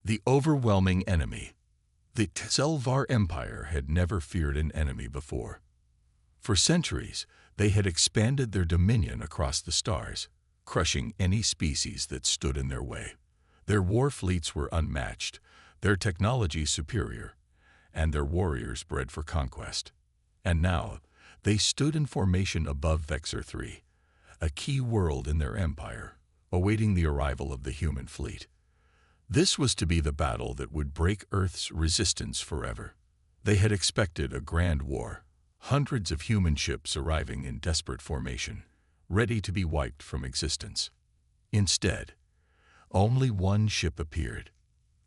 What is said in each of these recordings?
The overwhelming enemy. The Selvar Empire had never feared an enemy before. For centuries, they had expanded their dominion across the stars, crushing any species that stood in their way. Their war fleets were unmatched, their technology superior, and their warriors bred for conquest. And now, they stood in formation above Vexor III, a key world in their empire, awaiting the arrival of the human fleet. This was to be the battle that would break Earth's resistance forever. They had expected a grand war, hundreds of human ships arriving in desperate formation, ready to be wiped from existence. Instead, only one ship appeared.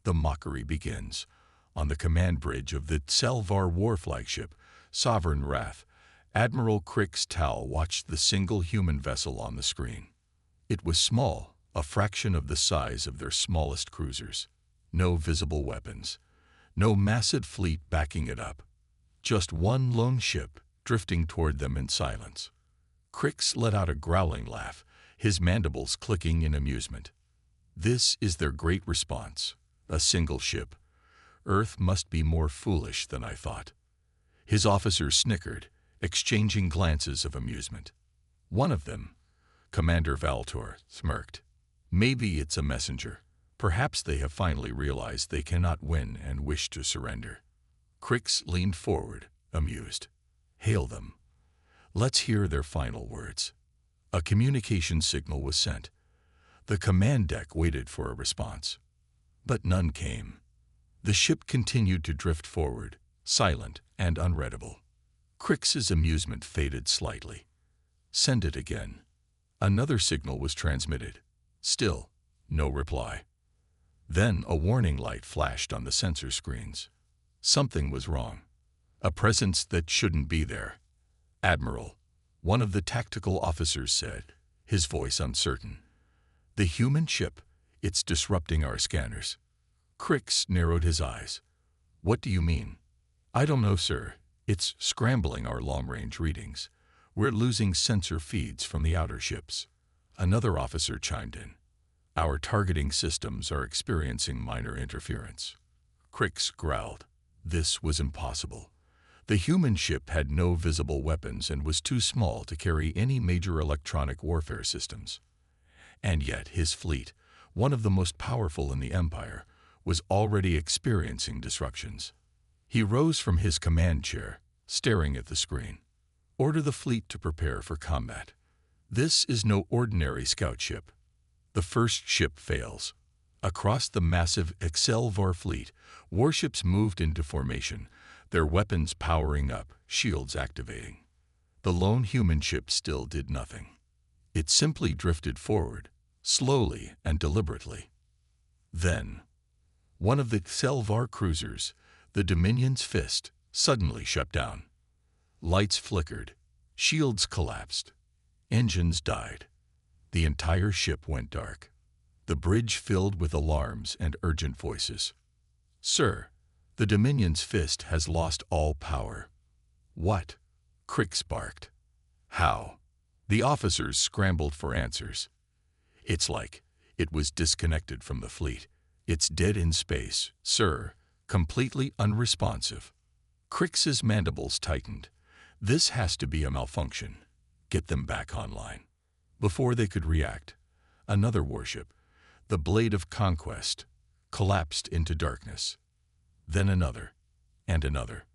The mockery begins. On the command bridge of the Selvar war flagship, Sovereign Wrath, Admiral Crix Tal watched the single human vessel on the screen. It was small, a fraction of the size of their smallest cruisers. No visible weapons, no massive fleet backing it up. Just one lone ship drifting toward them in silence. Crix let out a growling laugh, his mandibles clicking in amusement. This is their great response, a single ship. Earth must be more foolish than I thought. His officers snickered, exchanging glances of amusement. One of them, Commander Valtor, smirked. Maybe it's a messenger. Perhaps they have finally realized they cannot win and wish to surrender. Crix leaned forward, amused. Hail them. Let's hear their final words. A communication signal was sent. The command deck waited for a response. But none came. The ship continued to drift forward, silent and unreadable. Crix's amusement faded slightly. Send it again. Another signal was transmitted. Still, no reply. Then a warning light flashed on the sensor screens. Something was wrong. A presence that shouldn't be there. Admiral, one of the tactical officers said, his voice uncertain. The human ship, it's disrupting our scanners. Crix narrowed his eyes. What do you mean? I don't know, sir. It's scrambling our long-range readings. We're losing sensor feeds from the outer ships. Another officer chimed in. Our targeting systems are experiencing minor interference. Crix growled. This was impossible. The human ship had no visible weapons and was too small to carry any major electronic warfare systems. And yet his fleet, one of the most powerful in the Empire, was already experiencing disruptions. He rose from his command chair, staring at the screen. Order the fleet to prepare for combat. This is no ordinary scout ship. The first ship fails. Across the massive Excelvar fleet, warships moved into formation, their weapons powering up, shields activating. The lone human ship still did nothing. It simply drifted forward, slowly and deliberately. Then, one of the Selvar cruisers, the Dominion's Fist, suddenly shut down. Lights flickered, shields collapsed, engines died. The entire ship went dark. The bridge filled with alarms and urgent voices. Sir, the Dominion's Fist has lost all power. What? Crix barked. How? The officers scrambled for answers. It's like it was disconnected from the fleet. It's dead in space, sir, completely unresponsive. Crix's mandibles tightened. This has to be a malfunction. Get them back online. Before they could react, another warship, the Blade of Conquest, collapsed into darkness. Then another, and another.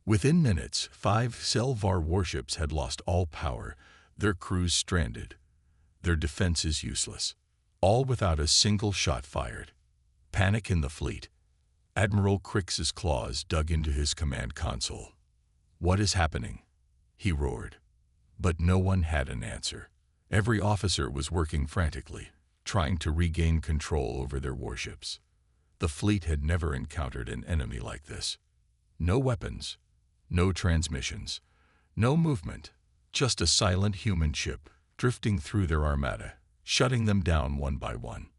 Within minutes, 5 Selvar warships had lost all power, their crews stranded, their defenses useless, all without a single shot fired. Panic in the fleet. Admiral Crix's claws dug into his command console. What is happening? He roared. But no one had an answer. Every officer was working frantically, trying to regain control over their warships. The fleet had never encountered an enemy like this. No weapons, no transmissions, no movement, just a silent human ship drifting through their armada, shutting them down one by one.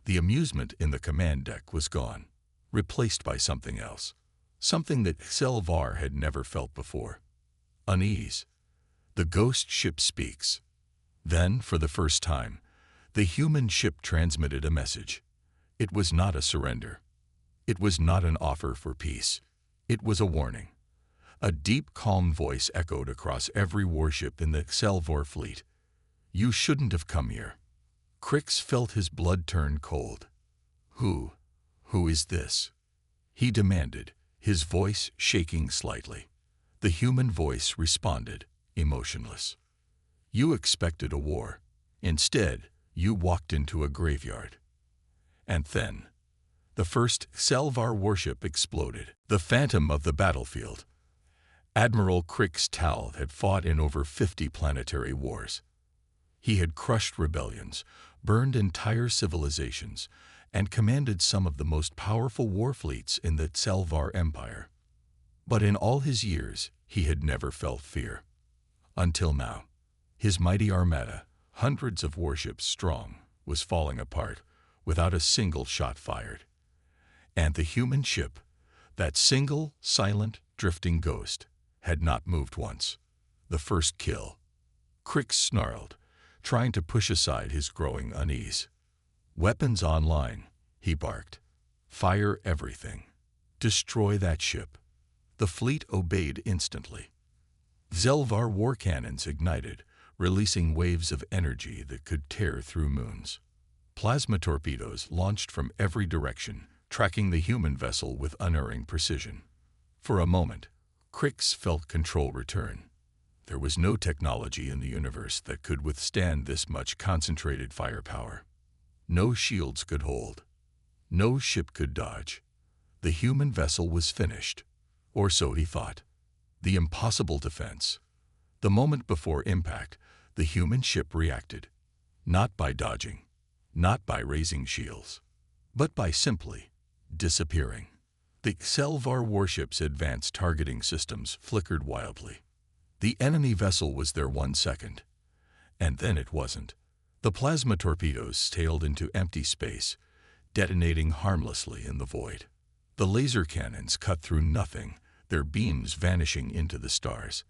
The amusement in the command deck was gone, replaced by something else, something that Selvar had never felt before. Unease. The ghost ship speaks. Then, for the first time, the human ship transmitted a message. It was not a surrender. It was not an offer for peace. It was a warning. A deep, calm voice echoed across every warship in the Selvar fleet. You shouldn't have come here. Crix felt his blood turn cold. Who is this? He demanded, his voice shaking slightly. The human voice responded, emotionless. You expected a war. Instead, you walked into a graveyard. And then, the first Selvar warship exploded, the phantom of the battlefield. Admiral Crix Tal had fought in over 50 planetary wars. He had crushed rebellions, burned entire civilizations, and commanded some of the most powerful war fleets in the Selvar Empire. But in all his years, he had never felt fear. Until now, his mighty Armada, hundreds of warships strong, was falling apart without a single shot fired. And the human ship, that single, silent, drifting ghost, had not moved once. The first kill. Crix snarled, trying to push aside his growing unease. Weapons online, he barked. Fire everything. Destroy that ship. The fleet obeyed instantly. Selvar war cannons ignited, releasing waves of energy that could tear through moons. Plasma torpedoes launched from every direction, tracking the human vessel with unerring precision. For a moment, Crix felt control return. There was no technology in the universe that could withstand this much concentrated firepower. No shields could hold. No ship could dodge. The human vessel was finished, or so he thought. The impossible defense. The moment before impact, the human ship reacted, not by dodging, not by raising shields, but by simply disappearing. The Selvar warship's advanced targeting systems flickered wildly. The enemy vessel was there 1 second, and then it wasn't. The plasma torpedoes sailed into empty space, detonating harmlessly in the void. The laser cannons cut through nothing, their beams vanishing into the stars.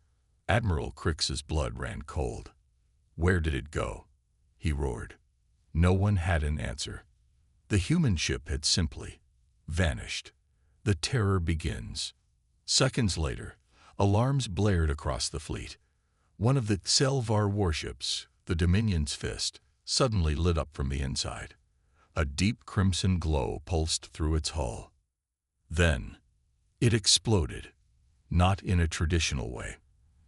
Admiral Crix's blood ran cold. Where did it go? He roared. No one had an answer. The human ship had simply vanished. The terror begins. Seconds later, alarms blared across the fleet. One of the Selvar warships, the Dominion's Fist, suddenly lit up from the inside. A deep crimson glow pulsed through its hull. Then, it exploded, not in a traditional way,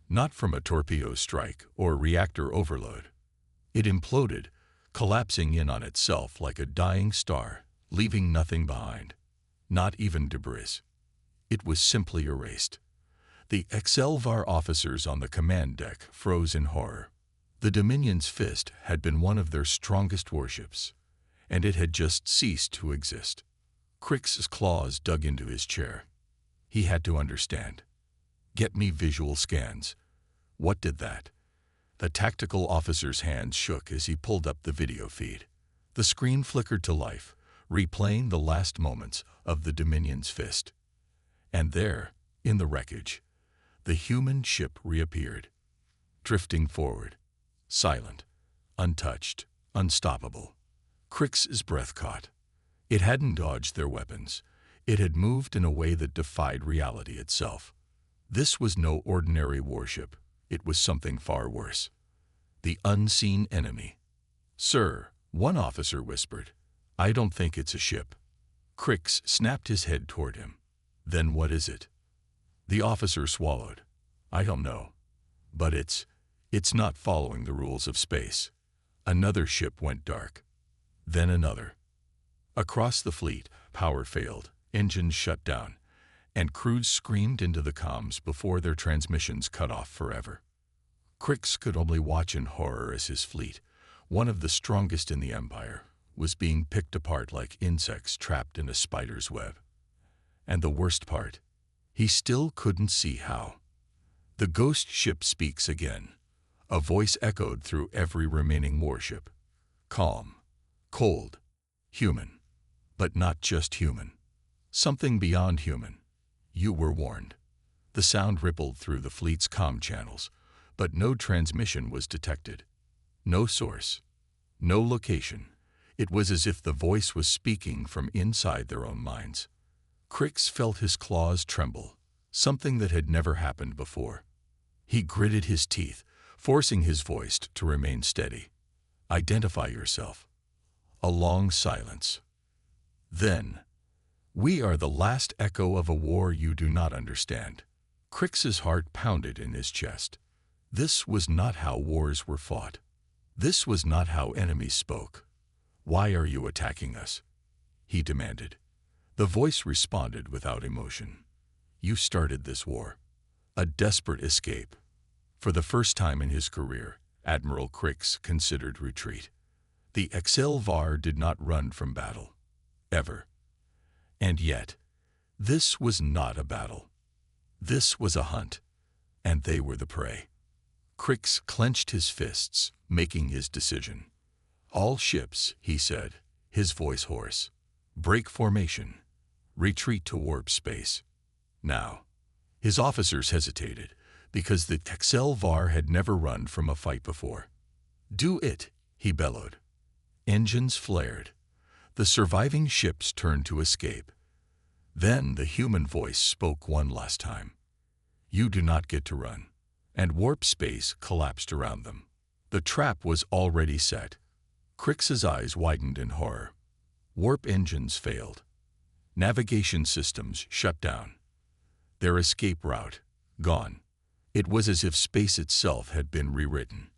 not from a torpedo strike or reactor overload. It imploded, collapsing in on itself like a dying star, leaving nothing behind, not even debris. It was simply erased. The Selvar officers on the command deck froze in horror. The Dominion's Fist had been one of their strongest warships, and it had just ceased to exist. Crix's claws dug into his chair. He had to understand. Get me visual scans. What did that? The tactical officer's hands shook as he pulled up the video feed. The screen flickered to life, replaying the last moments of the Dominion's Fist. And there, in the wreckage, the human ship reappeared, drifting forward, silent, untouched, unstoppable. Crix's breath caught. It hadn't dodged their weapons. It had moved in a way that defied reality itself. This was no ordinary warship. It was something far worse. The unseen enemy. Sir, one officer whispered, I don't think it's a ship. Crix snapped his head toward him. Then what is it? The officer swallowed. I don't know. But it's not following the rules of space. Another ship went dark. Then another. Across the fleet, power failed, engines shut down, and crews screamed into the comms before their transmissions cut off forever. Crix could only watch in horror as his fleet, one of the strongest in the Empire, was being picked apart like insects trapped in a spider's web. And the worst part, he still couldn't see how. The ghost ship speaks again. A voice echoed through every remaining warship. Calm, cold, human. But not just human. Something beyond human. You were warned. The sound rippled through the fleet's comm channels, but no transmission was detected. No source. No location. It was as if the voice was speaking from inside their own minds. Crix felt his claws tremble, something that had never happened before. He gritted his teeth, forcing his voice to remain steady. "Identify yourself." A long silence. Then, "We are the last echo of a war you do not understand." Crix's heart pounded in his chest. This was not how wars were fought. This was not how enemies spoke. "Why are you attacking us?" he demanded. The voice responded without emotion. "You started this war. A desperate escape." For the first time in his career, Admiral Crix considered retreat. The HFY did not run from battle. Ever. And yet, this was not a battle. This was a hunt, and they were the prey. Crix clenched his fists, making his decision. "All ships," he said, his voice hoarse. "Break formation. Retreat to warp space. Now." His officers hesitated, because the HFY had never run from a fight before. "Do it," he bellowed. Engines flared. The surviving ships turned to escape. Then the human voice spoke one last time. "You do not get to run." And warp space collapsed around them. The trap was already set. Crix's eyes widened in horror. Warp engines failed. Navigation systems shut down. Their escape route gone. It was as if space itself had been rewritten,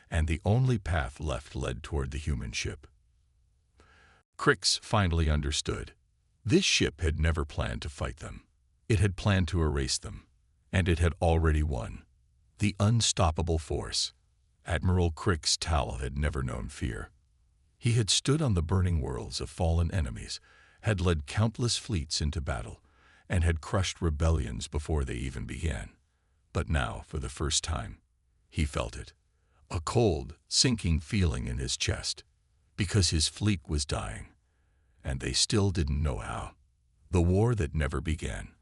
and the only path left led toward the human ship. Crix finally understood. This ship had never planned to fight them. It had planned to erase them, and it had already won. The unstoppable force. Admiral Crix Tal had never known fear. He had stood on the burning worlds of fallen enemies, had led countless fleets into battle, and had crushed rebellions before they even began. But now, for the first time, he felt it. A cold, sinking feeling in his chest, because his fleet was dying, and they still didn't know how. The war that never began.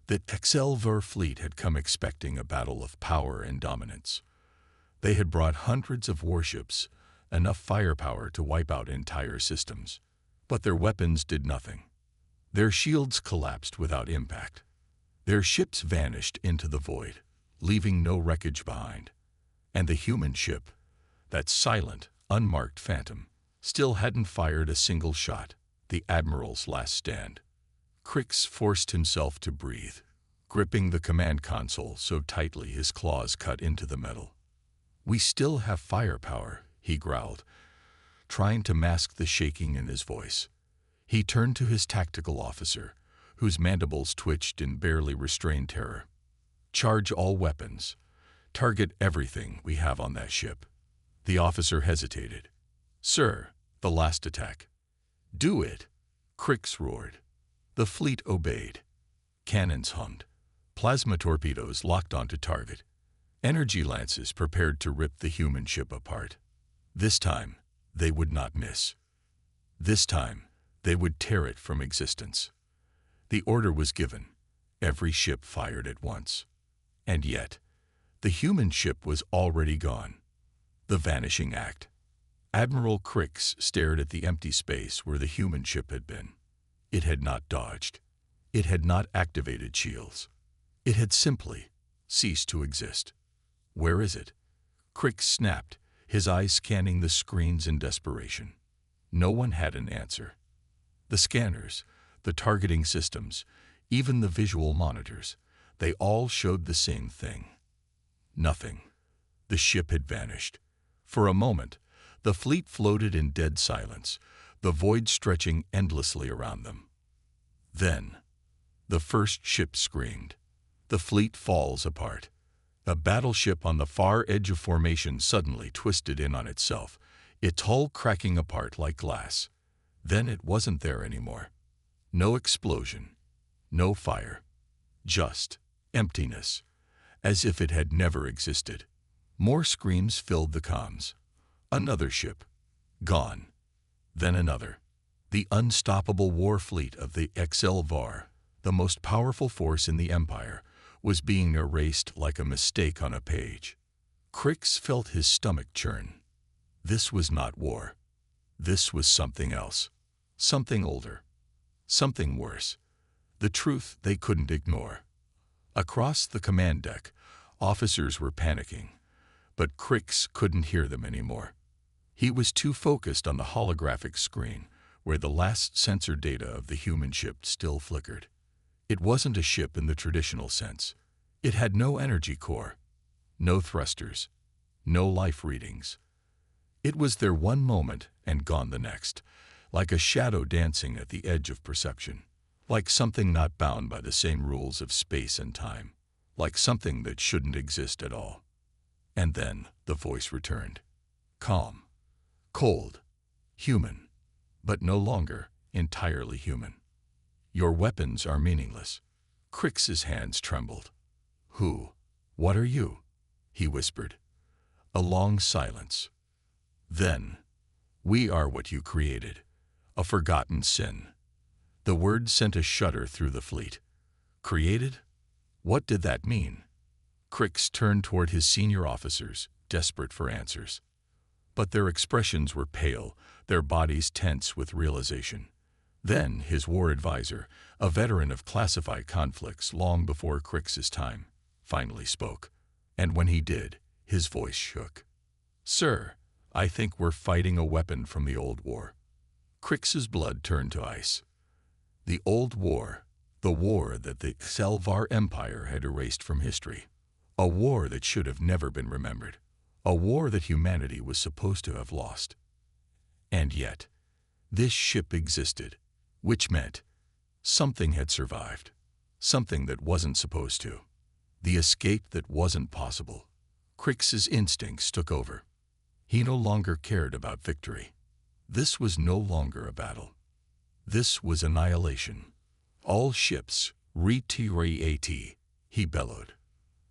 The HFY fleet had come expecting a battle of power and dominance. They had brought hundreds of warships, enough firepower to wipe out entire systems. But their weapons did nothing. Their shields collapsed without impact. Their ships vanished into the void, leaving no wreckage behind. And the human ship, that silent, unmarked phantom, still hadn't fired a single shot, the Admiral's last stand. Crix forced himself to breathe, gripping the command console so tightly his claws cut into the metal. "We still have firepower," he growled, trying to mask the shaking in his voice. He turned to his tactical officer, whose mandibles twitched in barely restrained terror. "Charge all weapons. Target everything we have on that ship." The officer hesitated. "Sir, the last attack." "Do it," Crix roared. The fleet obeyed. Cannons hummed. Plasma torpedoes locked onto target. Energy lances prepared to rip the human ship apart. This time, they would not miss. This time, they would tear it from existence. The order was given. Every ship fired at once. And yet, the human ship was already gone. The vanishing act. Admiral Crix stared at the empty space where the human ship had been. It had not dodged. It had not activated shields. It had simply ceased to exist. "Where is it?" Crix snapped, his eyes scanning the screens in desperation. No one had an answer. The scanners, the targeting systems, even the visual monitors, they all showed the same thing. Nothing. The ship had vanished. For a moment, the fleet floated in dead silence, the void stretching endlessly around them. Then, the first ship screamed. The fleet falls apart. A battleship on the far edge of formation suddenly twisted in on itself, its hull cracking apart like glass. Then it wasn't there anymore. No explosion, no fire, just emptiness, as if it had never existed. More screams filled the comms. Another ship. Gone. Then another. The unstoppable war fleet of the HFY, the most powerful force in the Empire, was being erased like a mistake on a page. Crix felt his stomach churn. This was not war. This was something else. Something older. Something worse. the truth they couldn't ignore. Across the command deck, officers were panicking, but Crix couldn't hear them anymore. He was too focused on the holographic screen, where the last sensor data of the human ship still flickered. It wasn't a ship in the traditional sense. It had no energy core, no thrusters, no life readings. It was there one moment and gone the next, like a shadow dancing at the edge of perception, like something not bound by the same rules of space and time, like something that shouldn't exist at all. And then the voice returned. Calm, cold, human, but no longer entirely human. Your weapons are meaningless. Crix's hands trembled. Who? What are you? He whispered. A long silence. Then, we are what you created, a forgotten sin. The word sent a shudder through the fleet. Created? What did that mean? Crix turned toward his senior officers, desperate for answers. But their expressions were pale, their bodies tense with realization. Then his war advisor, a veteran of classified conflicts long before Crix's time, finally spoke. And when he did, his voice shook. Sir, I think we're fighting a weapon from the old war. Crix's blood turned to ice. The old war, the war that the Selvar Empire had erased from history. A war that should have never been remembered. A war that humanity was supposed to have lost. And yet, this ship existed, which meant something had survived, something that wasn't supposed to, the escape that wasn't possible. Crix's instincts took over. He no longer cared about victory. This was no longer a battle. This was annihilation. All ships, retreat, he bellowed.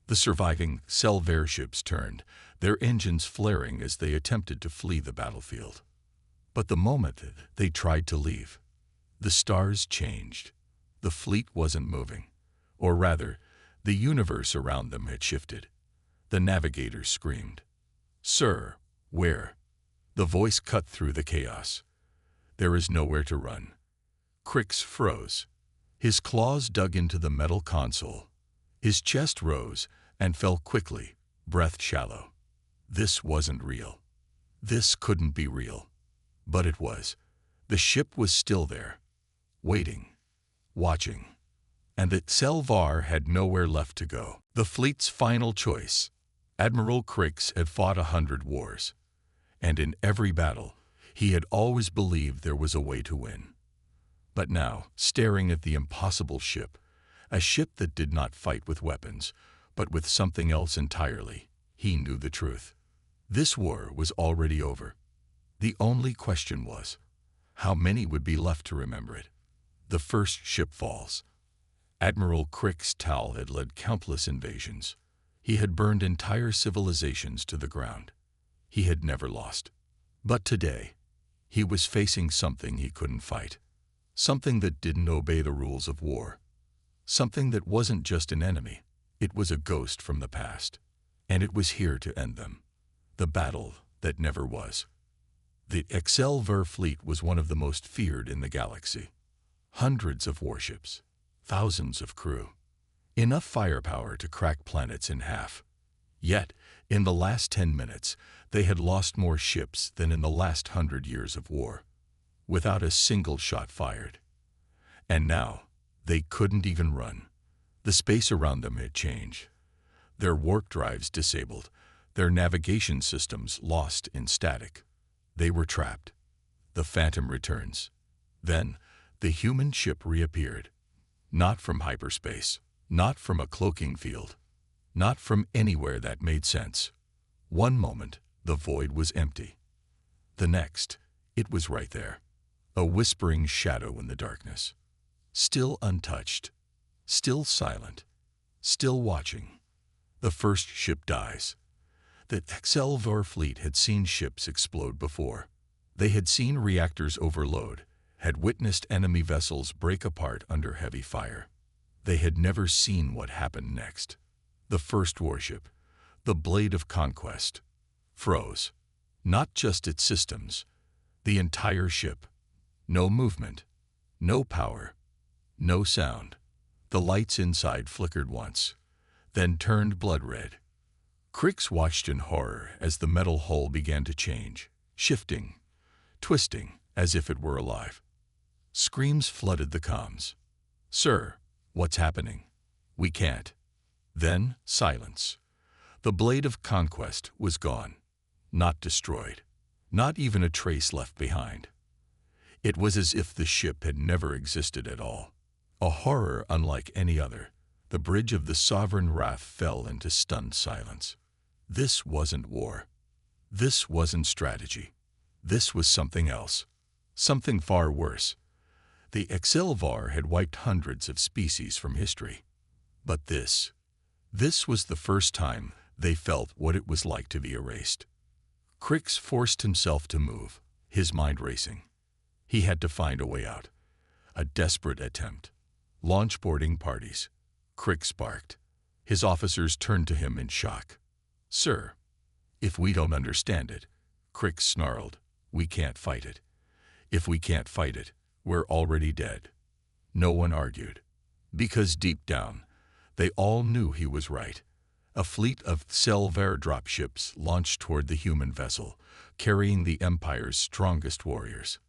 The surviving Selvar ships turned, their engines flaring as they attempted to flee the battlefield. But the moment they tried to leave, the stars changed. The fleet wasn't moving. Or rather, the universe around them had shifted. The navigators screamed. Sir, where? The voice cut through the chaos. There is nowhere to run. Crix froze. His claws dug into the metal console. His chest rose and fell quickly, breath shallow. This wasn't real. This couldn't be real. But it was. The ship was still there, waiting, watching. And the Selvar had nowhere left to go. The fleet's final choice. Admiral Crix had fought 100 wars. And in every battle, he had always believed there was a way to win. But now, staring at the impossible ship, a ship that did not fight with weapons, but with something else entirely, he knew the truth. This war was already over. The only question was, how many would be left to remember it? The first ship falls. Admiral Crix Tal had led countless invasions. He had burned entire civilizations to the ground. He had never lost. But today, he was facing something he couldn't fight. Something that didn't obey the rules of war. Something that wasn't just an enemy. It was a ghost from the past. And it was here to end them. The battle that never was. The Excelver fleet was one of the most feared in the galaxy. Hundreds of warships. Thousands of crew. Enough firepower to crack planets in half. Yet, in the last 10 minutes, they had lost more ships than in the last 100 years of war, without a single shot fired. And now, they couldn't even run. The space around them had changed. Their warp drives disabled, their navigation systems lost in static. They were trapped. The Phantom returns. Then, the human ship reappeared. Not from hyperspace, not from a cloaking field, not from anywhere that made sense. One moment, the void was empty. The next, it was right there. A whispering shadow in the darkness. Still untouched. Still silent. Still watching. The first ship dies. The Excelvar fleet had seen ships explode before. They had seen reactors overload, had witnessed enemy vessels break apart under heavy fire. They had never seen what happened next. The first warship, the Blade of Conquest, froze. Not just its systems, the entire ship. No movement, no power, no sound. The lights inside flickered once, then turned blood red. Crix watched in horror as the metal hull began to change, shifting, twisting, as if it were alive. Screams flooded the comms. "Sir, what's happening? We can't." Then, silence. The blade of conquest was gone, not destroyed, not even a trace left behind. It was as if the ship had never existed at all. A horror unlike any other, the bridge of the sovereign wrath fell into stunned silence. This wasn't war. This wasn't strategy. This was something else. Something far worse. The Excelvar had wiped hundreds of species from history. But this was the first time they felt what it was like to be erased. Crix forced himself to move, his mind racing. He had to find a way out. A desperate attempt. Launch boarding parties. Crix barked. His officers turned to him in shock. "Sir, if we don't understand it," Crix snarled, "we can't fight it. If we can't fight it, we're already dead." No one argued, because deep down, they all knew he was right. A fleet of Selvar dropships launched toward the human vessel, carrying the Empire's strongest warriors.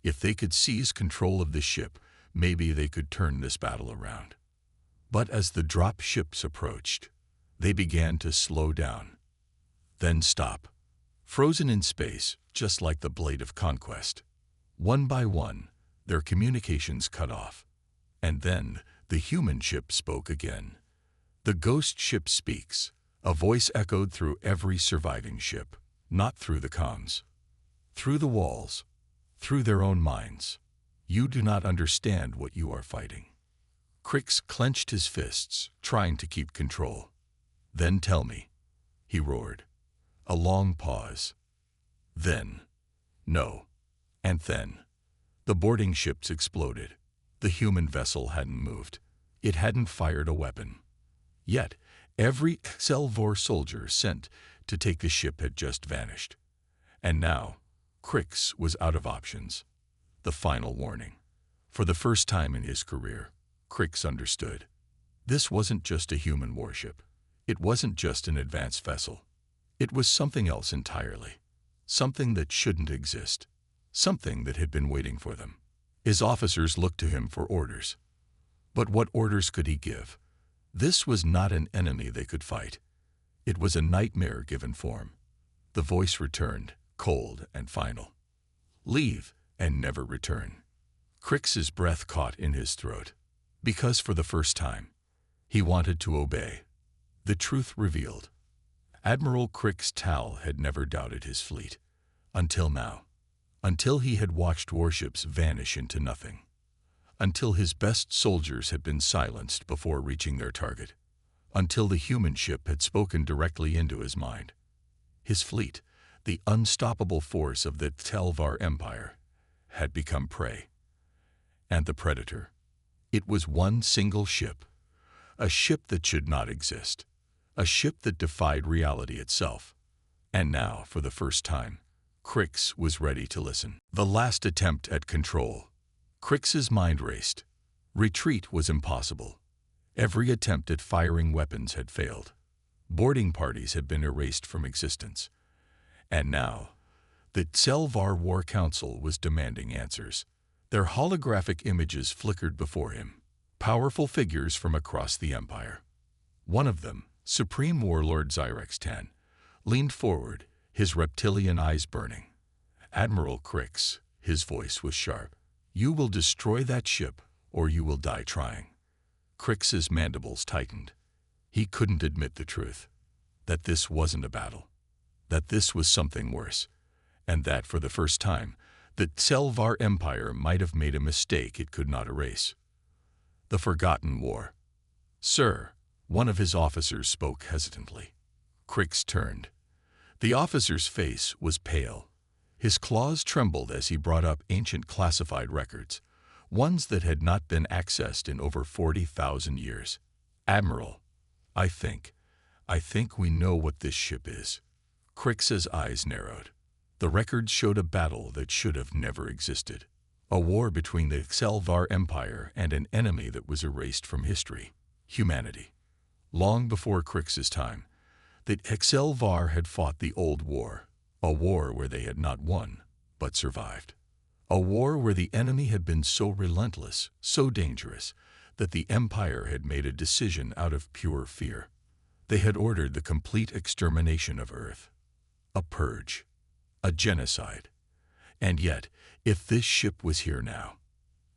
If they could seize control of the ship, maybe they could turn this battle around. But as the dropships approached, they began to slow down, then stop, frozen in space, just like the blade of conquest. One by one, their communications cut off. And then the human ship spoke again. The ghost ship speaks. A voice echoed through every surviving ship, not through the comms, through the walls, through their own minds. "You do not understand what you are fighting." Crix clenched his fists, trying to keep control. "Then tell me," he roared. A long pause. Then, "No." And then, the boarding ships exploded. The human vessel hadn't moved. It hadn't fired a weapon. Yet, every Selvar soldier sent to take the ship had just vanished. And now, Crix was out of options. The final warning. For the first time in his career, Crix understood. This wasn't just a human warship. It wasn't just an advanced vessel. It was something else entirely. Something that shouldn't exist. Something that had been waiting for them. His officers looked to him for orders. But what orders could he give? This was not an enemy they could fight. It was a nightmare given form. The voice returned, cold and final. "Leave and never return." Crix's breath caught in his throat, because for the first time, he wanted to obey. The truth revealed. Admiral Crix Tal had never doubted his fleet. Until now. Until he had watched warships vanish into nothing. Until his best soldiers had been silenced before reaching their target. Until the human ship had spoken directly into his mind. His fleet, the unstoppable force of the Telvar Empire, had become prey. And the predator. It was one single ship. A ship that should not exist. A ship that defied reality itself. And now, for the first time, Crix was ready to listen. The last attempt at control. Crix's mind raced. Retreat was impossible. Every attempt at firing weapons had failed. Boarding parties had been erased from existence. And now, the Selvar War Council was demanding answers. Their holographic images flickered before him. Powerful figures from across the Empire. One of them, Supreme Warlord Zyrex Tan, leaned forward, his reptilian eyes burning. "Admiral Crix," his voice was sharp, "you will destroy that ship, or you will die trying." Crix's mandibles tightened. He couldn't admit the truth. That this wasn't a battle. That this was something worse. And that, for the first time, the Selvar Empire might have made a mistake it could not erase. The Forgotten War. "Sir," one of his officers spoke hesitantly. Crix turned. The officer's face was pale. His claws trembled as he brought up ancient classified records, ones that had not been accessed in over 40,000 years. "Admiral, I think we know what this ship is." Crix's eyes narrowed. The records showed a battle that should have never existed. A war between the HFY Empire and an enemy that was erased from history, humanity. Long before Krix's time, the HFY had fought the old war, a war where they had not won, but survived. A war where the enemy had been so relentless, so dangerous, that the Empire had made a decision out of pure fear. They had ordered the complete extermination of Earth. A purge. A genocide. And yet, if this ship was here now,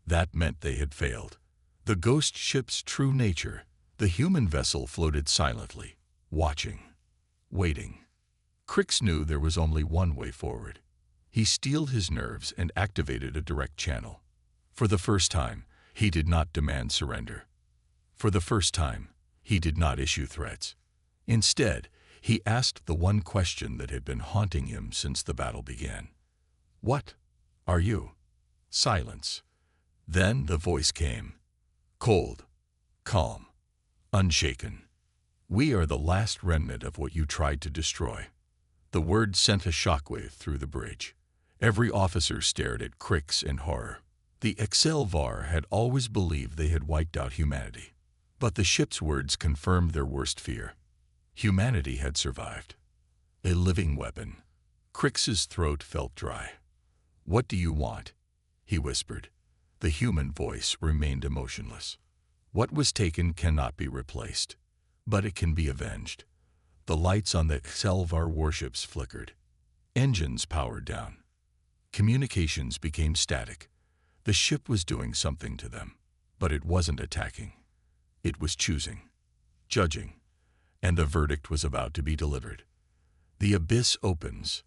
that meant they had failed. The ghost ship's true nature, the human vessel floated silently, watching, waiting. Krix knew there was only one way forward. He steeled his nerves and activated a direct channel. For the first time, he did not demand surrender. For the first time, he did not issue threats. Instead, he asked the one question that had been haunting him since the battle began. What are you? Silence. Then the voice came. Cold, calm, unshaken. We are the last remnant of what you tried to destroy. The word sent a shockwave through the bridge. Every officer stared at Krix in horror. The HFY had always believed they had wiped out humanity. But the ship's words confirmed their worst fear. Humanity had survived. A living weapon. Krix's throat felt dry. What do you want? He whispered. The human voice remained emotionless. What was taken cannot be replaced, but it can be avenged. The lights on the HFY warships flickered. Engines powered down. Communications became static. The ship was doing something to them, but it wasn't attacking. It was choosing, judging, and the verdict was about to be delivered. The abyss opens.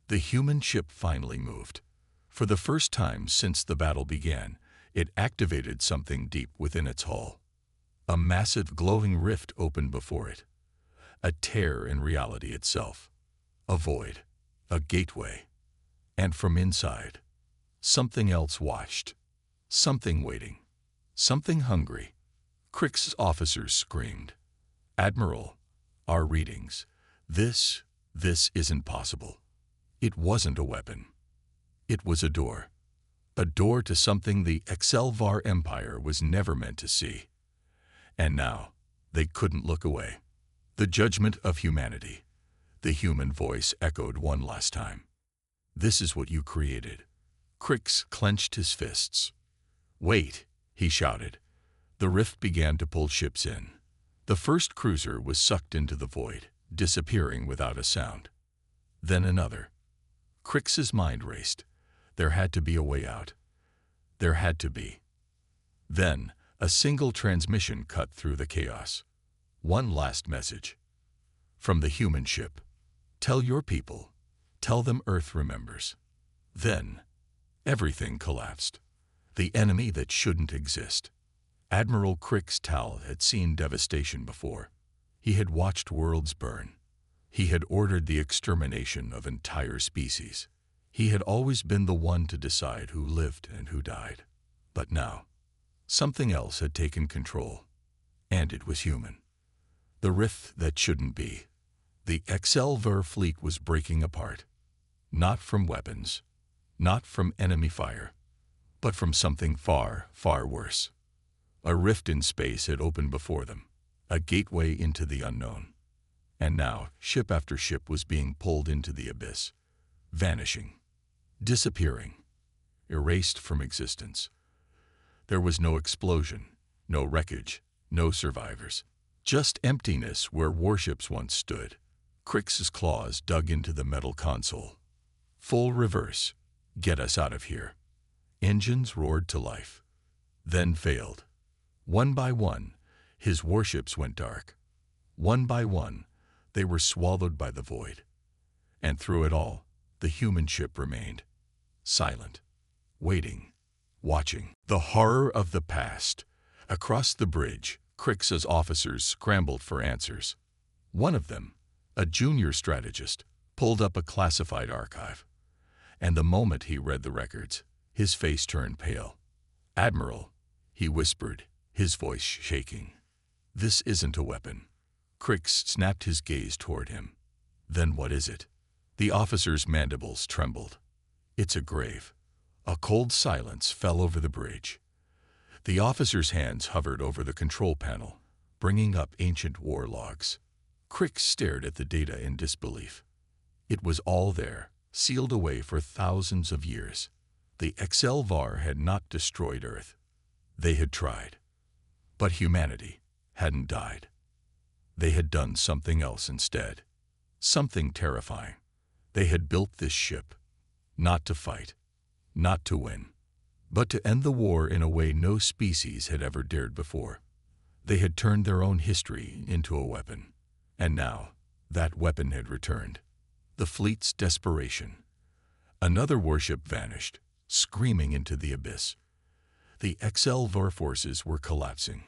The human ship finally moved. For the first time since the battle began, it activated something deep within its hull. A massive glowing rift opened before it. A tear in reality itself. A void. A gateway. And from inside, something else watched. Something waiting. Something hungry. Krix's officers screamed. Admiral, our readings. This isn't possible. It wasn't a weapon. It was a door. A door to something the HFY Empire was never meant to see. And now, they couldn't look away. The judgment of humanity. The human voice echoed one last time. This is what you created. Krix clenched his fists. Wait, he shouted. The rift began to pull ships in. The first cruiser was sucked into the void, disappearing without a sound. Then another. Krix's mind raced. There had to be a way out. There had to be. Then, a single transmission cut through the chaos. One last message. From the human ship. Tell your people. Tell them Earth remembers. Then, everything collapsed. The enemy that shouldn't exist. Admiral Krix Tal had seen devastation before. He had watched worlds burn. He had ordered the extermination of entire species. He had always been the one to decide who lived and who died. But now, something else had taken control. And it was human. The rift that shouldn't be. The HFY fleet was breaking apart. Not from weapons. Not from enemy fire. But from something far, far worse. A rift in space had opened before them. A gateway into the unknown. And now, ship after ship was being pulled into the abyss. Vanishing. Disappearing. Erased from existence. There was no explosion, no wreckage, no survivors. Just emptiness where warships once stood. Krix's claws dug into the metal console. Full reverse. Get us out of here. Engines roared to life. Then failed. One by one, his warships went dark. One by one, they were swallowed by the void. And through it all, the human ship remained. Silent. Waiting. Watching. The horror of the past. Across the bridge, Krix's officers scrambled for answers. One of them, a junior strategist, pulled up a classified archive. And the moment he read the records, his face turned pale. Admiral, he whispered, his voice shaking. This isn't a weapon. Krix snapped his gaze toward him. Then what is it? The officer's mandibles trembled. It's a grave. A cold silence fell over the bridge. The officer's hands hovered over the control panel, bringing up ancient war logs. Crix stared at the data in disbelief. It was all there, sealed away for thousands of years. The HFY had not destroyed Earth. They had tried. But humanity hadn't died. They had done something else instead. Something terrifying. They had built this ship, not to fight, not to win, but to end the war in a way no species had ever dared before. They had turned their own history into a weapon. And now, that weapon had returned. The fleet's desperation. Another warship vanished, screaming into the abyss. The HFY forces were collapsing.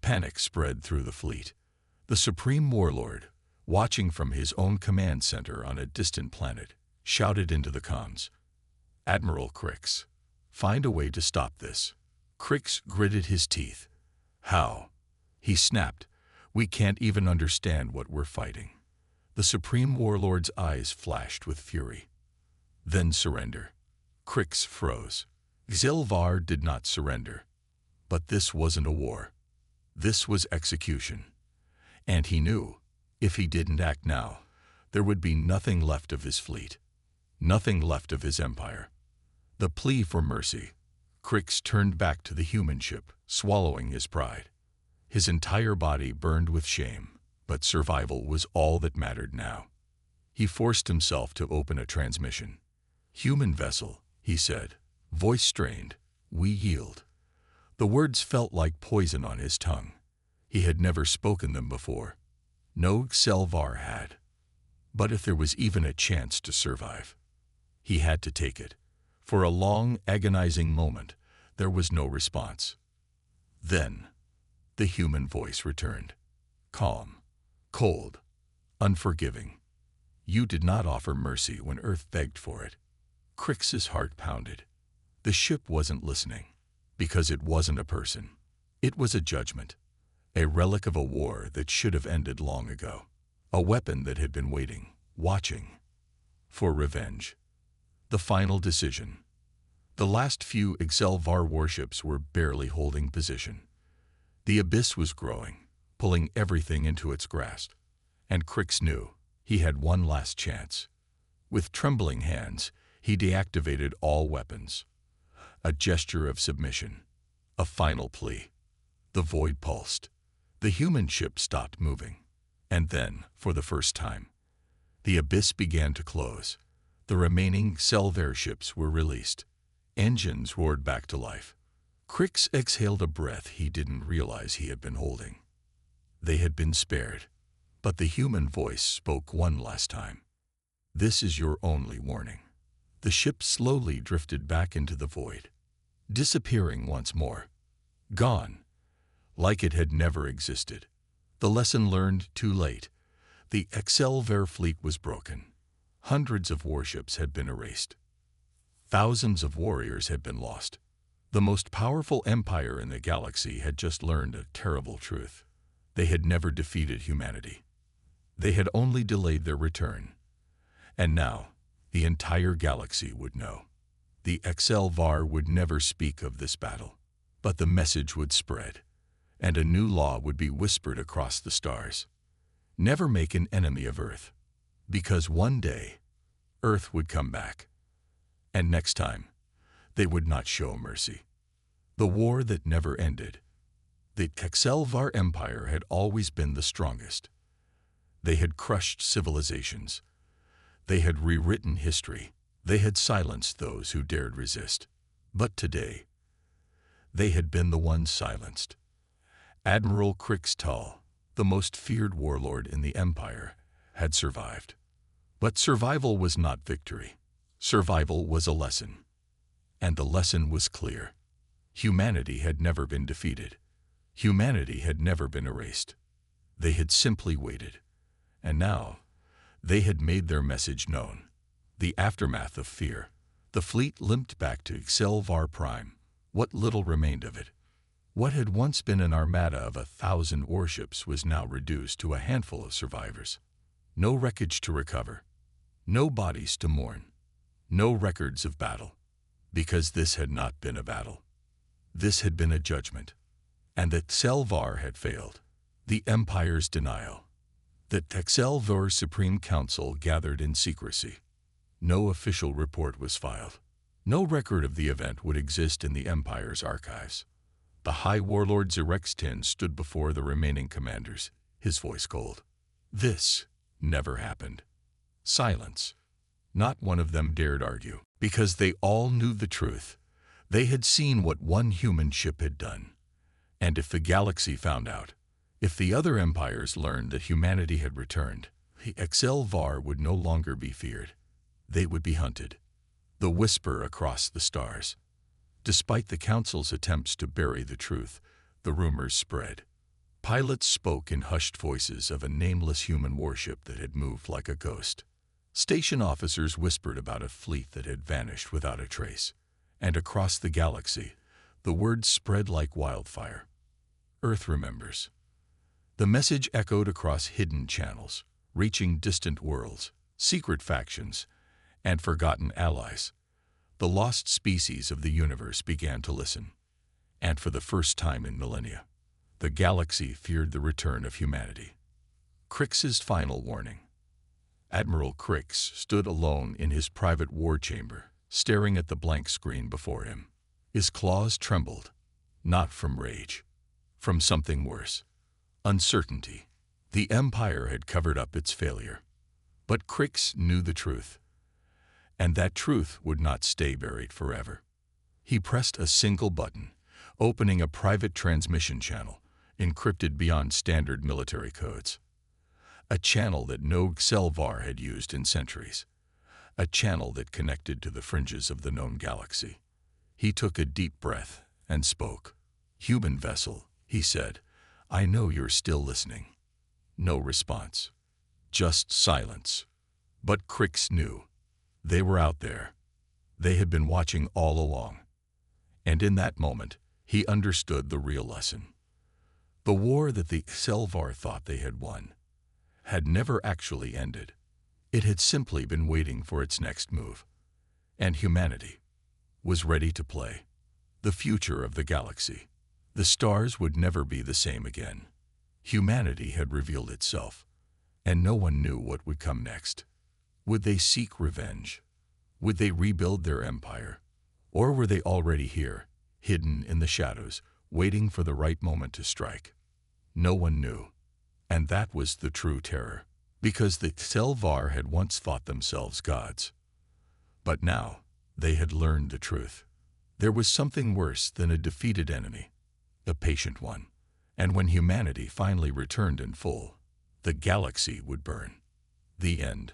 Panic spread through the fleet. The Supreme Warlord, watching from his own command center on a distant planet, shouted into the comms, "Admiral Crix, find a way to stop this." Crix gritted his teeth. "How?" He snapped. "We can't even understand what we're fighting." The Supreme Warlord's eyes flashed with fury. "Then surrender." Crix froze. HFY did not surrender. But this wasn't a war. This was execution. And he knew, if he didn't act now, there would be nothing left of his fleet. Nothing left of his empire. The plea for mercy. Crix turned back to the human ship, swallowing his pride. His entire body burned with shame, but survival was all that mattered now. He forced himself to open a transmission. "Human vessel," he said, voice strained. "We yield." The words felt like poison on his tongue. He had never spoken them before. No HFY had. But if there was even a chance to survive, he had to take it. For a long, agonizing moment, there was no response. Then, the human voice returned. Calm, cold, unforgiving. "You did not offer mercy when Earth begged for it." Crix's heart pounded. The ship wasn't listening, because it wasn't a person. It was a judgment, a relic of a war that should have ended long ago. A weapon that had been waiting, watching, for revenge. The final decision. The last few HFY warships were barely holding position. The abyss was growing, pulling everything into its grasp. And Crix knew he had one last chance. With trembling hands, he deactivated all weapons. A gesture of submission. A final plea. The void pulsed. The human ship stopped moving. And then, for the first time, the abyss began to close. The remaining HFY ships were released. Engines roared back to life. Crix exhaled a breath he didn't realize he had been holding. They had been spared. But the human voice spoke one last time. "This is your only warning." The ship slowly drifted back into the void, disappearing once more. Gone, like it had never existed. The lesson learned too late. The HFY fleet was broken. Hundreds of warships had been erased. Thousands of warriors had been lost. The most powerful empire in the galaxy had just learned a terrible truth. They had never defeated humanity. They had only delayed their return. And now, the entire galaxy would know. The HFY would never speak of this battle, but the message would spread, and a new law would be whispered across the stars. Never make an enemy of Earth, because one day, Earth would come back. And next time, they would not show mercy. The war that never ended. The HFY empire had always been the strongest. They had crushed civilizations. They had rewritten history. They had silenced those who dared resist. But today, they had been the ones silenced. Admiral Crix, the most feared warlord in the empire, had survived. But survival was not victory. Survival was a lesson. And the lesson was clear. Humanity had never been defeated. Humanity had never been erased. They had simply waited. And now, they had made their message known. The aftermath of fear. The fleet limped back to HFY Prime. What little remained of it. What had once been an armada of 1,000 warships was now reduced to a handful of survivors. No wreckage to recover. No bodies to mourn. No records of battle. because this had not been a battle. This had been a judgment, and that Selvar had failed. The Empire's denial. The Selvar Supreme Council gathered in secrecy. No official report was filed. No record of the event would exist in the Empire's archives. The High Warlord Xerextin stood before the remaining commanders, his voice cold. This never happened. Silence. Not one of them dared argue, because they all knew the truth. They had seen what one human ship had done. And if the galaxy found out, if the other empires learned that humanity had returned, the Selvar would no longer be feared. They would be hunted. The whisper across the stars. Despite the Council's attempts to bury the truth, the rumors spread. Pilots spoke in hushed voices of a nameless human warship that had moved like a ghost. Station officers whispered about a fleet that had vanished without a trace. And across the galaxy, the word spread like wildfire. Earth remembers. The message echoed across hidden channels, reaching distant worlds, secret factions, and forgotten allies. The lost species of the universe began to listen. And for the first time in millennia, the galaxy feared the return of humanity. Crix's final warning. Admiral Crix stood alone in his private war chamber, staring at the blank screen before him. His claws trembled, not from rage, from something worse. Uncertainty. The Empire had covered up its failure. But Crix knew the truth. And that truth would not stay buried forever. He pressed a single button, opening a private transmission channel, encrypted beyond standard military codes. A channel that no Selvar had used in centuries. A channel that connected to the fringes of the known galaxy. He took a deep breath and spoke. "Human vessel," he said, "I know you're still listening." No response. Just silence. But Crix knew. They were out there. They had been watching all along. And in that moment, he understood the real lesson. The war that the Selvar thought they had won had never actually ended. It had simply been waiting for its next move. And humanity was ready to play. The future of the galaxy. The stars would never be the same again. Humanity had revealed itself, and no one knew what would come next. Would they seek revenge? Would they rebuild their empire? Or were they already here, hidden in the shadows, waiting for the right moment to strike? No one knew. And that was the true terror, because the Selvar had once thought themselves gods. But now, they had learned the truth. There was something worse than a defeated enemy, a patient one. And when humanity finally returned in full, the galaxy would burn. The end.